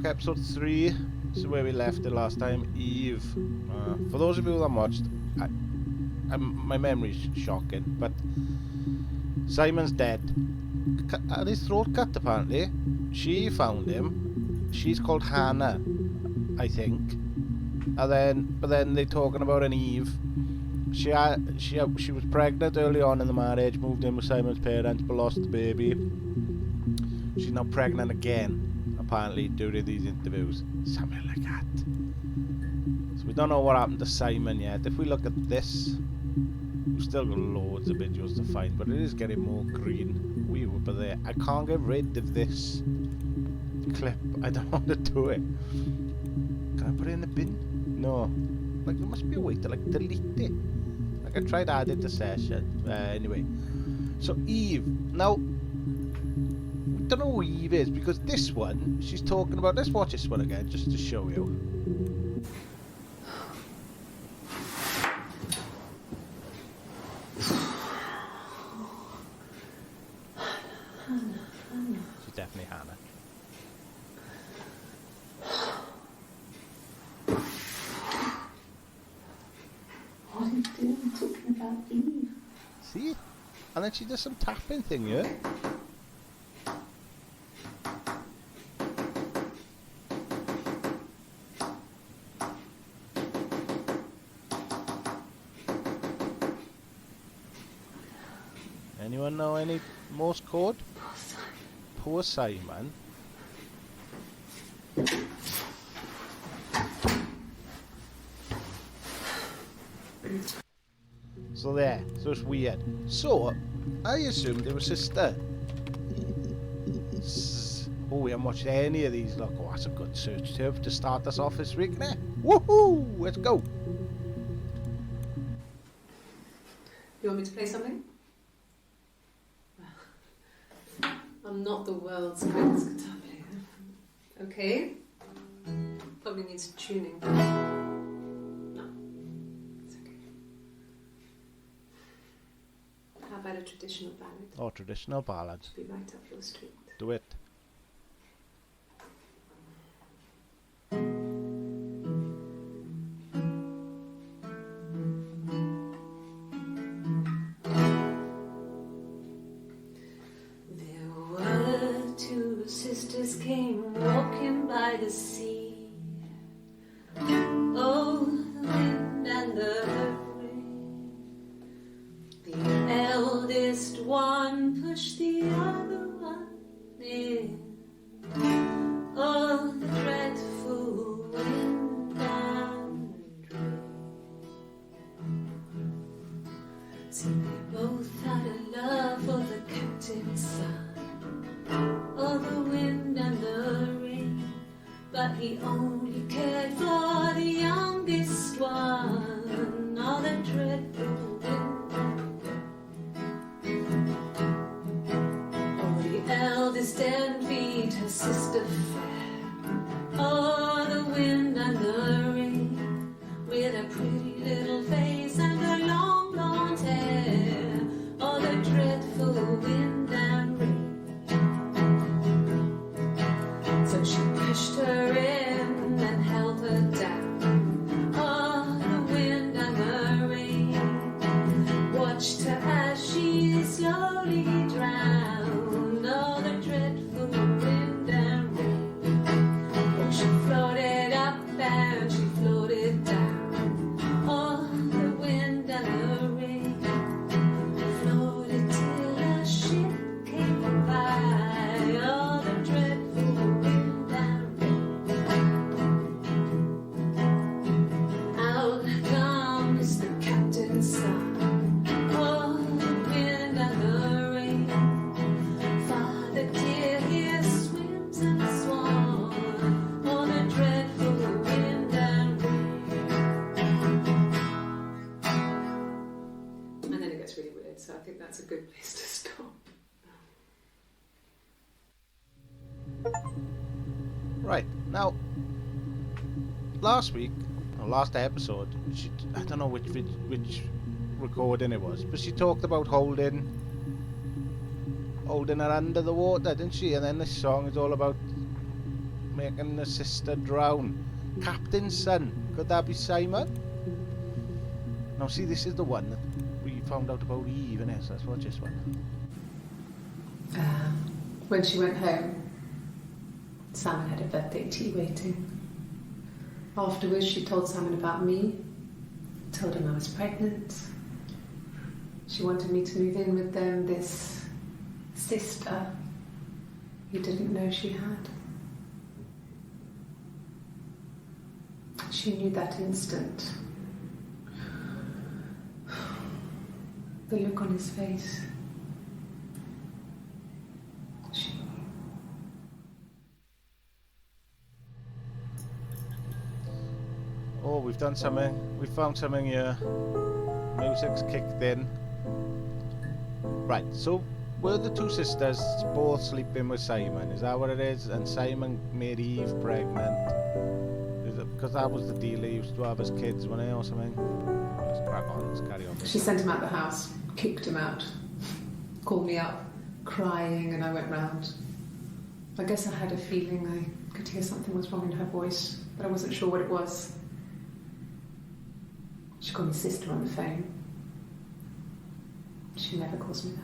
back, episode 3. This is where we left it last time. Eve. For those of you that watched, my memory's shocking, but Simon's dead. Had his throat cut, apparently. She found him. She's called Hannah, I think. But then they're talking about an Eve. She was pregnant early on in the marriage, moved in with Simon's parents, but lost the baby. She's now pregnant again, apparently, during these interviews. Something like that. So we don't know what happened to Simon yet. If we look at this, we've still got loads of videos to find, but it is getting more green. We were there. I can't get rid of this clip. I don't know how to do it. Can I put it in the bin? No. Like, there must be a way to, like, delete it. Like, I tried to add it to session. Anyway. So, Eve. Now, we don't know who Eve is, because this one, she's talking about... Let's watch this one again, just to show you. She's definitely Hannah. What are you doing talking about Eve? See? And then she does some tapping thing, yeah? Anyone know any Morse code? Poor Simon. So there. So it's weird. So, I assumed it was sister. Oh, we haven't watched any of these. Look, oh, that's a good search term to start us off this week, innit? Woohoo! Let's go! You want me to play something? I'm not the world's greatest guitar player. Okay? Probably needs tuning. No. It's okay. How about a traditional ballad? Oh, traditional ballads. Be right up your street. Do it. Sisters came walking by the sea. Oh, the wind and the rain. The eldest one pushed the other one in. Oh, the dreadful wind and rain. See, they both had a love for the captain's son. Oh, the wind and the rain, but he only cared for the youngest one. Oh, the dreadful wind and rain. Oh, the eldest envied her sister fair. Oh, the wind and the rain, with a pretty little face and her long blonde hair. Oh, the dreadful wind and rain. So she pushed her in and held her down. Oh, the wind and the rain watched her as she slowly drowned. Oh, the dreadful wind and rain. Oh, she floated up and she floated down. Oh, the wind and the rain floated till a ship came by. Oh, the dreadful wind and rain. Out comes the captain's son. Oh, the wind and the rain. Father dear, here swims and swan. Oh, the dreadful wind and rain. And then it gets really weird, so I think that's a good place to stop. Right, now, last week, or last episode, I don't know which recording it was, but she talked about holding her under the water, didn't she? And then this song is all about making the sister drown. Captain's son. Could that be Simon? Now see, this is the one that we found out about Eve, innit? So let's watch this one. When she went home, Simon had a birthday tea waiting. Afterwards, she told Simon about me, told him I was pregnant. She wanted me to move in with them, this sister he didn't know she had. She knew that instant. The look on his face. She knew. Oh, we've done something. We found something here. Music's kicked in. Right, so were the two sisters both sleeping with Simon? Is that what it is? And Simon made Eve pregnant? Is it because that was the deal he used to have as kids, wasn't he, or something? Let's crack on, let's carry on. She sent him out the house, kicked him out, called me up, crying, and I went round. I guess I had a feeling I could hear something was wrong in her voice, but I wasn't sure what it was. She called me sister on the phone. She never calls me that.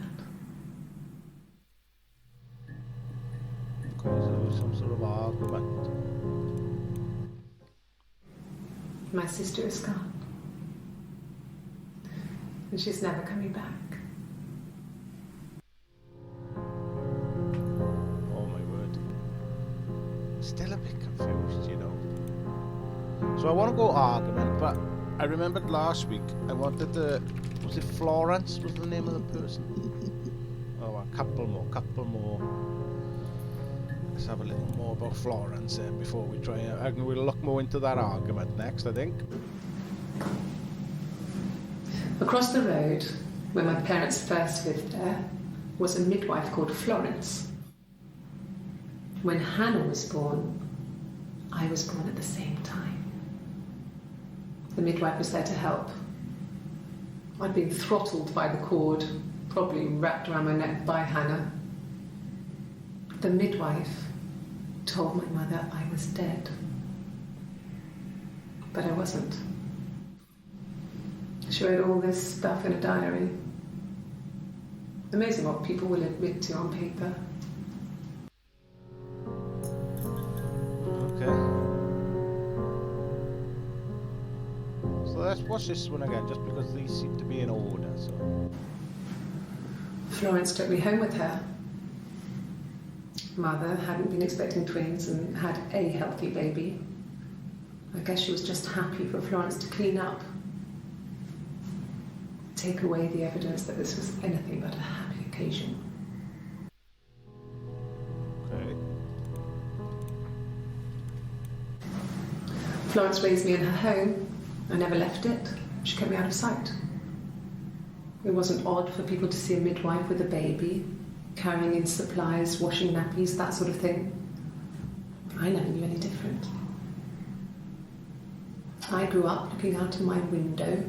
Because there was some sort of argument. My sister is gone. And she's never coming back. Oh my word. Still a bit confused, you know. So I want to go argument, but I remembered last week I wanted the... Was it Florence was the name of the person? Oh, a couple more. Let's have a little more about Florence then before we try and we'll look more into that argument next, I think. Across the road, where my parents first lived there, was a midwife called Florence. When Hannah was born, I was born at the same time. The midwife was there to help. I'd been throttled by the cord, probably wrapped around my neck by Hannah. The midwife told my mother I was dead. But I wasn't. She wrote all this stuff in a diary. Amazing what people will admit to on paper. Okay. So let's watch this one again, just because these seem to be in order. So Florence took me home with her. Mother hadn't been expecting twins and had a healthy baby. I guess she was just happy for Florence to clean up. Take away the evidence that this was anything but a happy occasion. okay. Florence raised me in her home. I never left it. She kept me out of sight. It wasn't odd for people to see a midwife with a baby, carrying in supplies, washing nappies, that sort of thing. I never knew any different. I grew up looking out of my window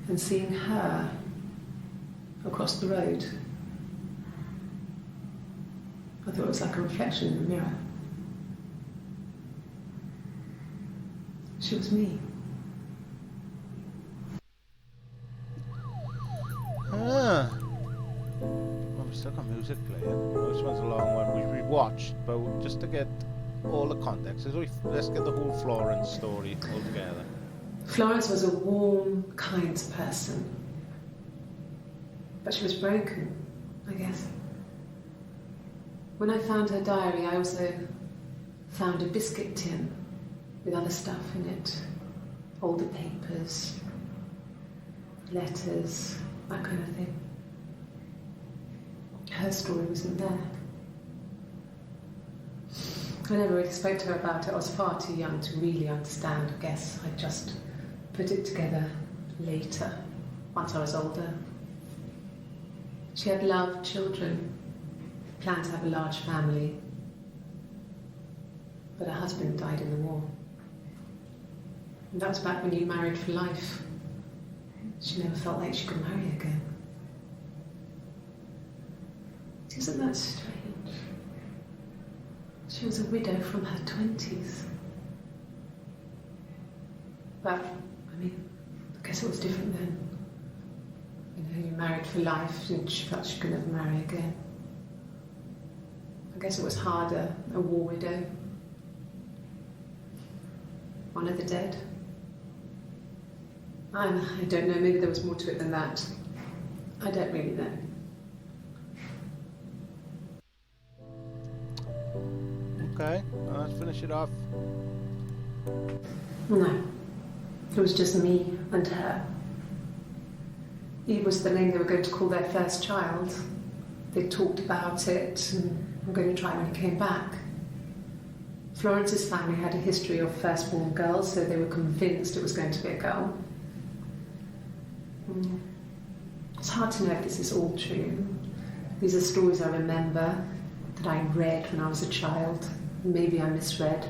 and seeing her across the road. I thought it was like a reflection in the mirror. She was me. Ah. Well, we still got music playing. Well, this one's a long one. We watched, but just to get all the context, let's get the whole Florence story all together. Florence was a warm, kind person. But she was broken, I guess. When I found her diary, I also found a biscuit tin with other stuff in it. Older papers, letters, that kind of thing. Her story wasn't there. I never really spoke to her about it. I was far too young to really understand, I guess. I just put it together later, once I was older. She had loved children, planned to have a large family, but her husband died in the war. And that was back when you married for life. She never felt like she could marry again. Isn't that strange? She She was a widow from her 20s. But, I mean, I guess it was different then. You know, you married for life and she felt she could never marry again. I guess it was harder, a war widow. One of the dead. I don't know, maybe there was more to it than that. I don't really know. Okay, let's finish it off. No, it was just me and her. Eve was the name they were going to call their first child. They talked about it and were going to try when he came back. Florence's family had a history of firstborn girls, so they were convinced it was going to be a girl. It's hard to know if this is all true. These are stories I remember, that I read when I was a child. Maybe I misread,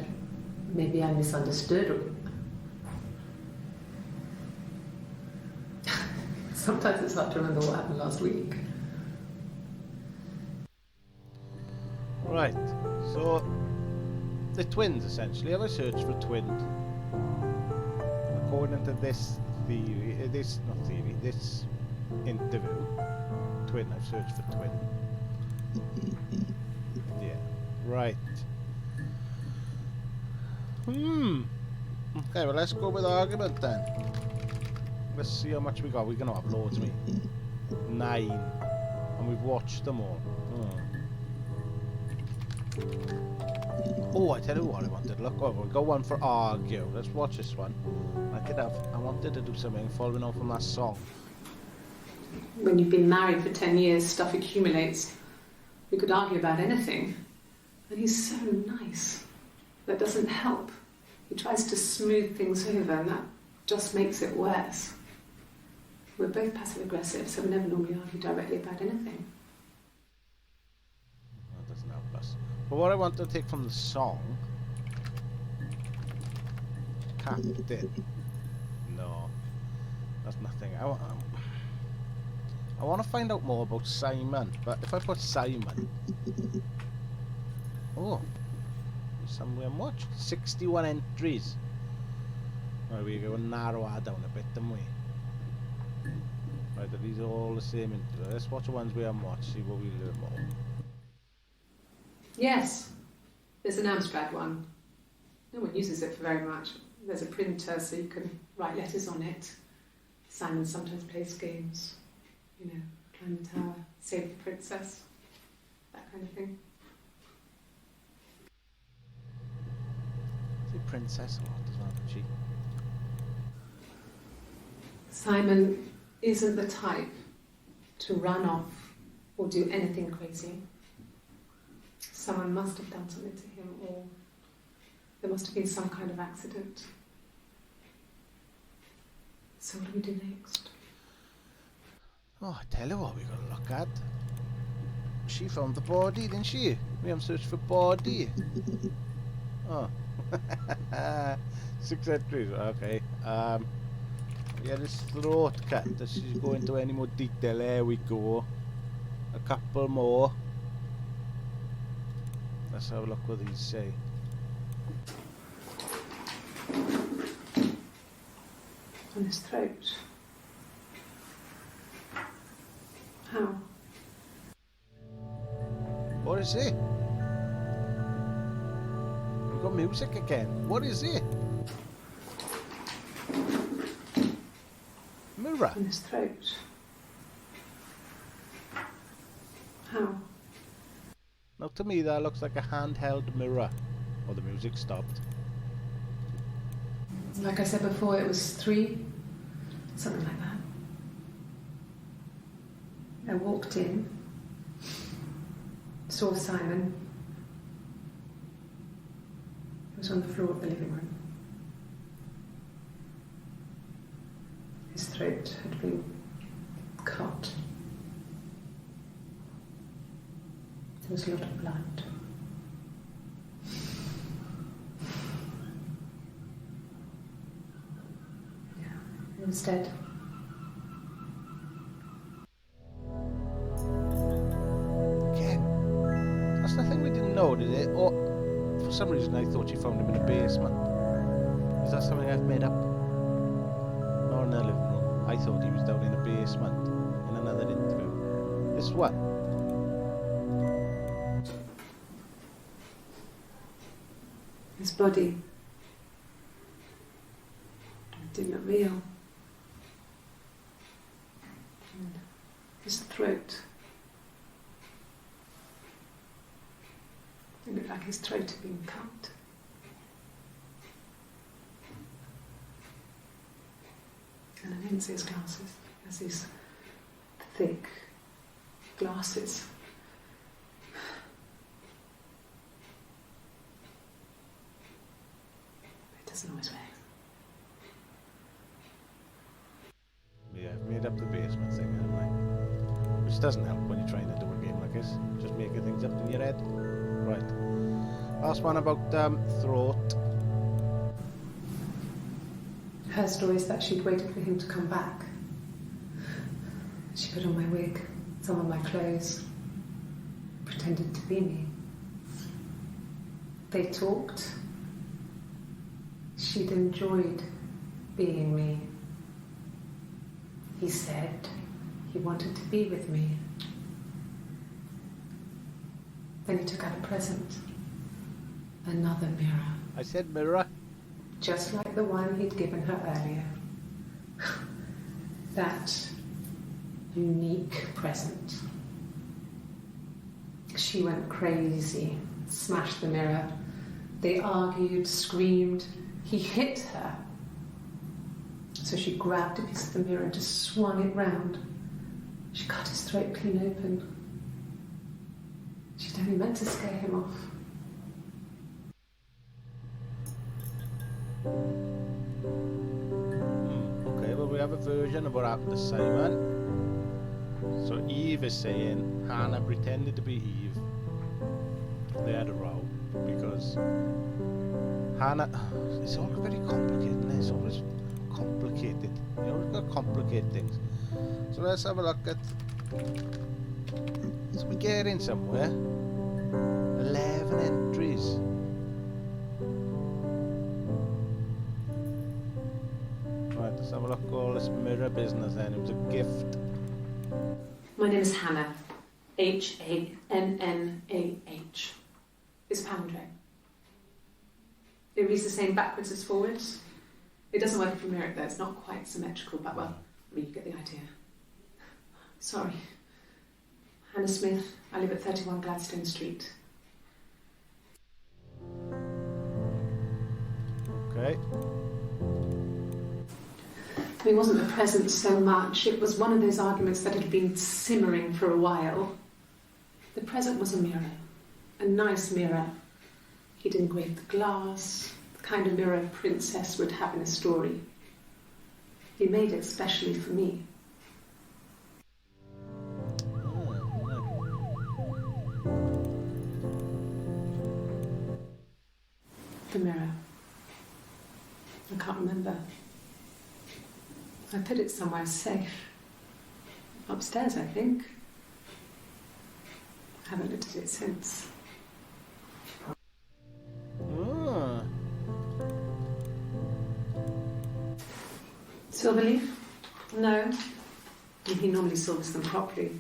maybe I misunderstood. Sometimes it's hard to remember what happened last week. Right, so the twins essentially. Have I searched for twins? According to this theory, this interview, twin. I've searched for twin. Yeah, right. Okay, well let's go with argument then. Let's see how much we got. We're gonna have loads, me. 9, and we've watched them all. Oh, I tell you what I wanted to look over. We got one for argue. Let's watch this one. I wanted to do something following on from that song. When you've been married for 10 years, stuff accumulates. We could argue about anything. And he's so nice. That doesn't help. He tries to smooth things over, and that just makes it worse. We're both passive-aggressive, so we never normally argue directly about anything. That doesn't help us. But what I want to take from the song... Captain. No. That's nothing. I want to find out more about Simon, but if I put Simon... Oh. Somewhere much. 61 entries. Right, we go narrow that down a bit, don't we? Right, these are all the same intro. Let's watch the ones we haven't watched, see what we learn more. Yes, there's an Amstrad one. No one uses it for very much. There's a printer so you can write letters on it. Simon sometimes plays games. You know, climb the tower, save the princess, that kind of thing. Is it princess or what as well, she? Simon isn't the type to run off or do anything crazy. Someone must have done something to him, or there must have been some kind of accident. So what do we do next? Oh, I tell you what we gotta look at. She found the body, didn't she? We haven't searched for body. Oh. 6 entries, okay. Yeah, this throat cut. Does she go into any more detail? There we go. A couple more. Let's have a look what these say. On his throat. How? What is it? We've got music again. What is it? Mirror. On his throat. How? Now to me that looks like a handheld mirror. Or the music stopped. Like I said before, it was 3, something like that. I walked in, saw Simon. He was on the floor of the living room. His throat had been cut. There was a lot of blood. Yeah, he was dead. Again. That's the thing we didn't know, did it? Or some reason I thought she found him in a basement. Is that something I've made up? Or in the living room? I thought he was down in a basement in another interview. This one. His body didn't look real. And his throat. It looked like his throat had been cut. And I didn't see his glasses. He has these thick glasses. But he doesn't always wear. Yeah, I've made up the basement thing, haven't I? Which doesn't help when you're trying to do a game like this. Just making things up in your head. Right. Last one about throat. Her story is that she'd waited for him to come back. She put on my wig, some of my clothes, pretended to be me. They talked. She'd enjoyed being me. He said he wanted to be with me. Then he took out a present. Another mirror. I said mirror. Just like the one he'd given her earlier. That unique present. She went crazy, smashed the mirror. They argued, screamed. He hit her. So she grabbed a piece of the mirror and just swung it round. She cut his throat clean open. She'd only meant to scare him off. Okay, well we have a version of what happened to Simon. So Eve is saying Hannah pretended to be Eve. They had a row because Hannah... It's all very complicated, isn't it? It's always complicated. You always got to complicate things. So let's have a look at... So we get in somewhere. 11 entries. Right, let's have a look at all this mirror business then. It was a gift. My name is Hannah. Hannah. It's a palindrome. It reads the same backwards as forwards. It doesn't work if you mirror it though. It's not quite symmetrical, but well, I mean, you get the idea. Sorry. Hannah Smith. I live at 31 Gladstone Street. Okay. It wasn't the present so much. It was one of those arguments that had been simmering for a while. The present was a mirror. A nice mirror. He'd engraved the glass, the kind of mirror a princess would have in a story. He made it specially for me. The mirror. I can't remember. I put it somewhere safe. Upstairs, I think. I haven't looked at it since. Silverleaf? No. He normally silvers them properly.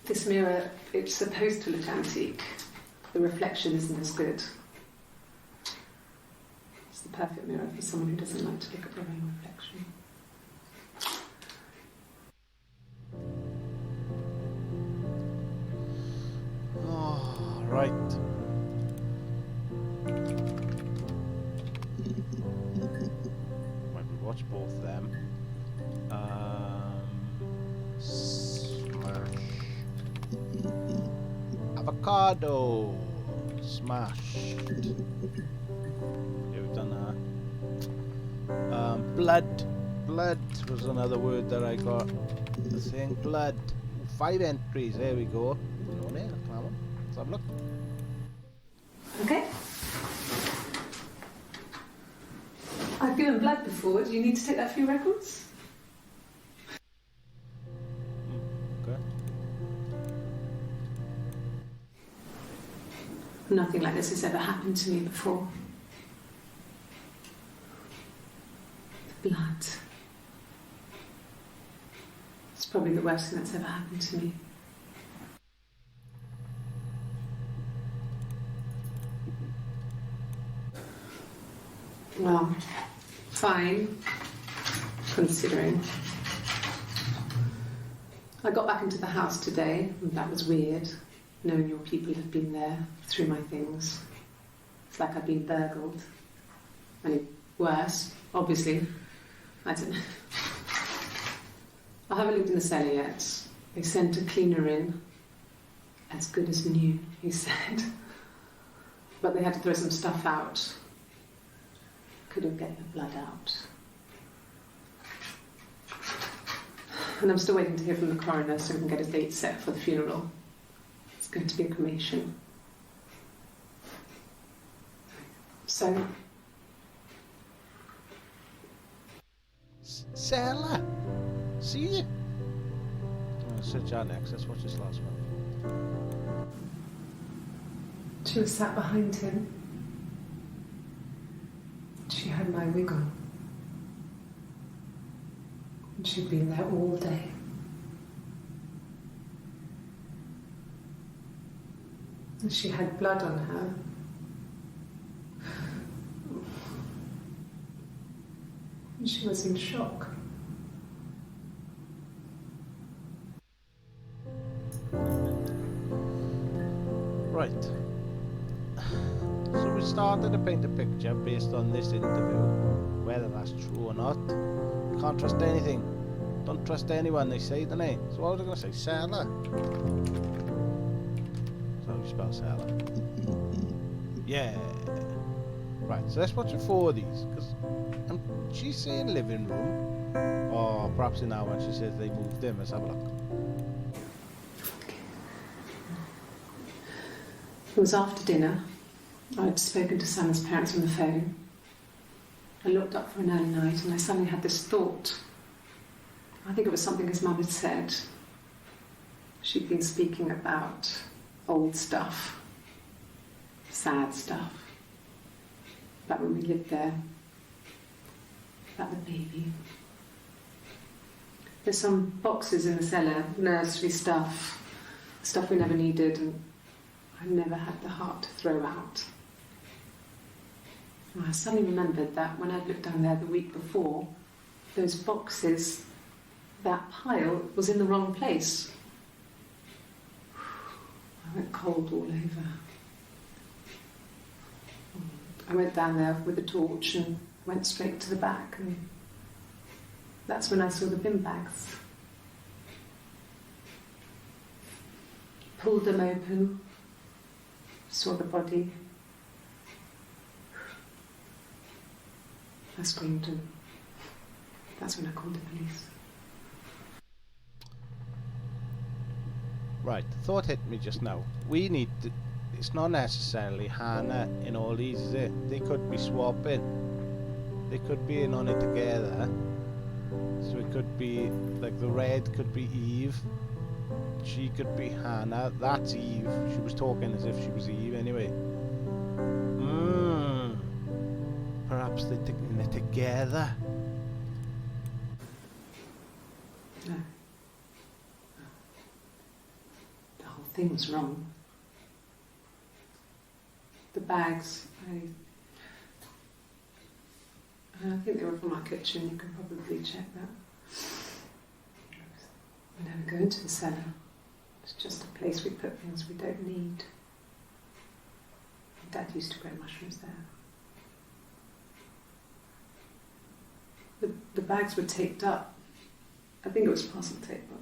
This mirror, it's supposed to look antique. The reflection isn't as good. It's the perfect mirror for someone who doesn't like to look at their own reflection. Oh, right. Might we watch both them? Smash. Avocado. Smashed. Yeah, we've done that. Blood. Blood was another word that I got. The thing blood. 5 entries. There we go. No, there. Come on. Let's have a look. Okay. I've given blood before. Do you need to take that for your records? Okay. Nothing like this has ever happened to me before. The blood. It's probably the worst thing that's ever happened to me. Well, fine, considering. I got back into the house today, and that was weird, knowing your people have been there through my things. It's like I've been burgled. Only worse, obviously. I don't know. I haven't lived in the cellar yet. They sent a cleaner in. As good as new, he said. But they had to throw some stuff out. Couldn't get the blood out. And I'm still waiting to hear from the coroner so we can get a date set for the funeral. It's going to be a cremation. So... Stella! See you! Sit down next, let's watch this last one. She was sat behind him. She had my wig on. And she'd been there all day. And she had blood on her. And she was in shock. Right. So we started to paint a picture based on this interview. Whether that's true or not, you can't trust anything. Don't trust anyone, they say, don't they? So what was I going to say? Sarah? That's how you spell Sarah. Yeah. Right, so let's watch it for these. Because she's saying living room. Or perhaps in that one she says they moved in. Let's have a look. It was after dinner. I'd spoken to Sam's parents on the phone. I looked up for an early night and I suddenly had this thought. I think it was something his mum had said. She'd been speaking about old stuff, sad stuff, about when we lived there, about the baby. There's some boxes in the cellar, nursery stuff we never needed, and I never had the heart to throw out. And I suddenly remembered that when I'd looked down there the week before, those boxes, that pile was in the wrong place. I went cold all over. I went down there with a torch and went straight to the back, and that's when I saw the bin bags. Pulled them open, saw the body. I screamed, and that's when I called the police. Right, the thought hit me just now. We need to, it's not necessarily Hannah in all these, is it? They could be swapping. They could be in on it together. So it could be, like the red could be Eve. She could be Hannah. That's Eve. She was talking as if she was Eve anyway. Perhaps they're taking it together. No. The whole thing was wrong. The bags, I think they were from our kitchen. You can probably check that. We never go into the cellar. It's just a place we put things we don't need. Dad used to grow mushrooms there. The bags were taped up. I think it was parcel tape, but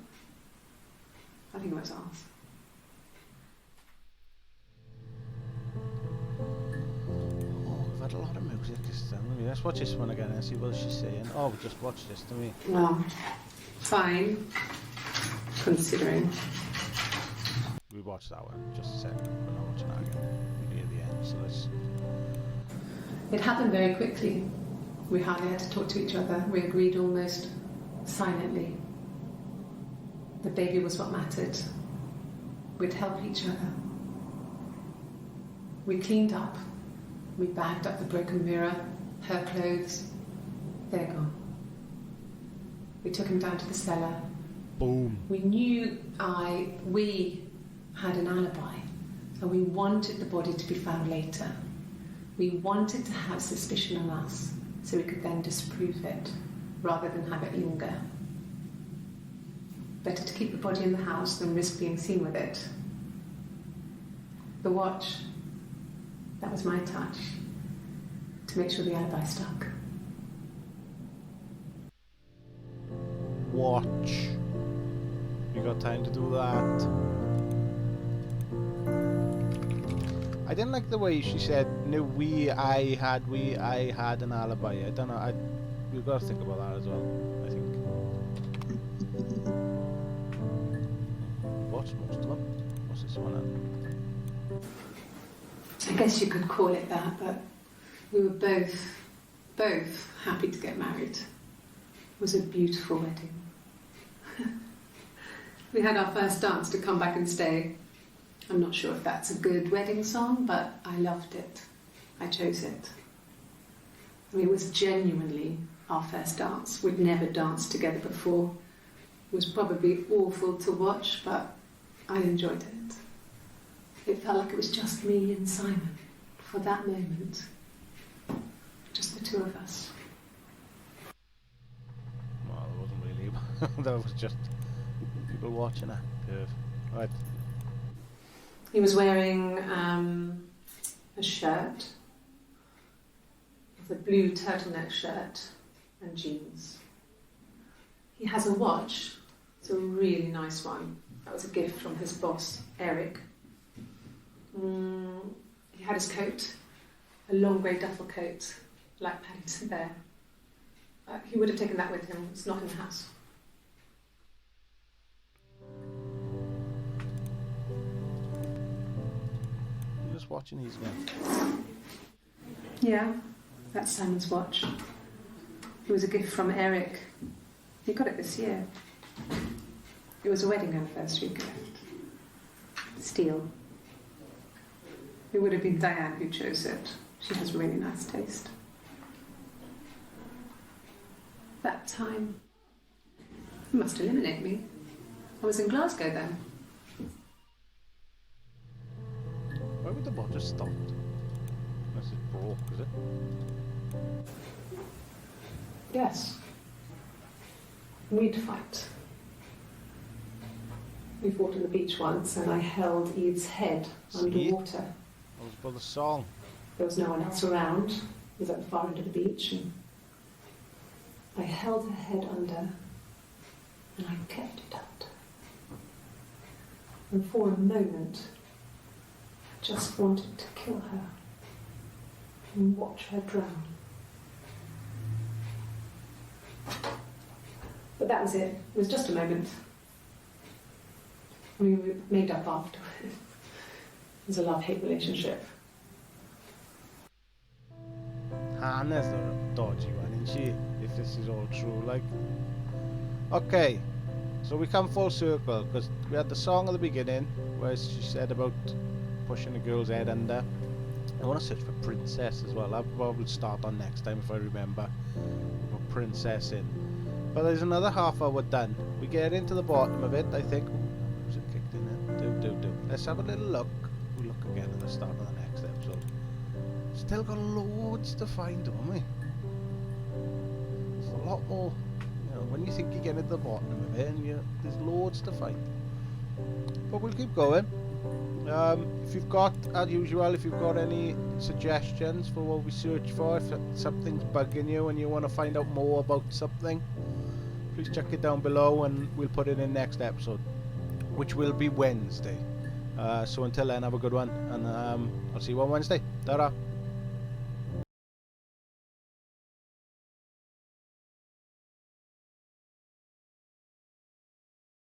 I think it was ours. Oh, we've had a lot of music this time. Let's watch this one again and see what she's saying. Oh, we just watched this, didn't we? Well, fine, considering. We watched that one just a second. We're not watching that again. We're near the end, so let's... It happened very quickly. We hardly had to talk to each other. We agreed almost silently. The baby was what mattered. We'd help each other. We cleaned up. We bagged up the broken mirror, her clothes. They're gone. We took him down to the cellar. Boom. We knew we had an alibi, and we wanted the body to be found later. We wanted to have suspicion on us, so we could then disprove it, rather than have it linger. Better to keep the body in the house than risk being seen with it. The watch, that was my touch, to make sure the alibi stuck. Watch. You got time to do that. I didn't like the way she said, no, I had an alibi. I don't know, we've got to think about that as well, I think. Watched most of them. What's this one on? I guess you could call it that, but we were both happy to get married. It was a beautiful wedding. We had our first dance to Come Back and Stay. I'm not sure if that's a good wedding song, but I loved it. I chose it. I mean, it was genuinely our first dance. We'd never danced together before. It was probably awful to watch, but I enjoyed it. It felt like it was just me and Simon for that moment. Just the two of us. Well, it wasn't really. That was just people watching it. Right. He was wearing a shirt, a blue turtleneck shirt and jeans. He has a watch. It's a really nice one. That was a gift from his boss, Eric. He had his coat, a long grey duffel coat, like Paddington Bear. He would have taken that with him. It's not in the house. You're just watching these again. Yeah, that's Simon's watch. It was a gift from Eric. He got it this year. It was a wedding anniversary gift. Steel. It would have been Diane who chose it. She has really nice taste. That time, you must eliminate me. I was in Glasgow then. Why would the watch have stopped? Unless it broke, is it? Yes. We'd fight. We fought on the beach once and I held Eve's head underwater. That was for the song. There was no one else around. It was at the far end of the beach and I held her head under and I kept it out. And for a moment, I just wanted to kill her and watch her drown. But that was it. It was just a moment. We made up afterwards. It was a love-hate relationship. Hannah's a dodgy one, isn't she? If this is all true, like. Okay, so we come full circle because we had the song at the beginning where she said about pushing a girl's head under. I want to search for princess as well. I'll probably start on next time if I remember. Put princess in. But there's another half hour done. We get into the bottom of it, I think. Was it kicked in there? Do. Let's have a little look. We'll look again at the start of the next episode. Still got loads to find, don't we? There's a lot more. You know, when you think you get at the bottom of it, and there's loads to find. But we'll keep going. If you've got, as usual, if you've got any suggestions for what we search for, if something's bugging you and you want to find out more about something, please check it down below and we'll put it in next episode, which will be Wednesday. So until then, have a good one, and I'll see you on Wednesday. Ta-ra!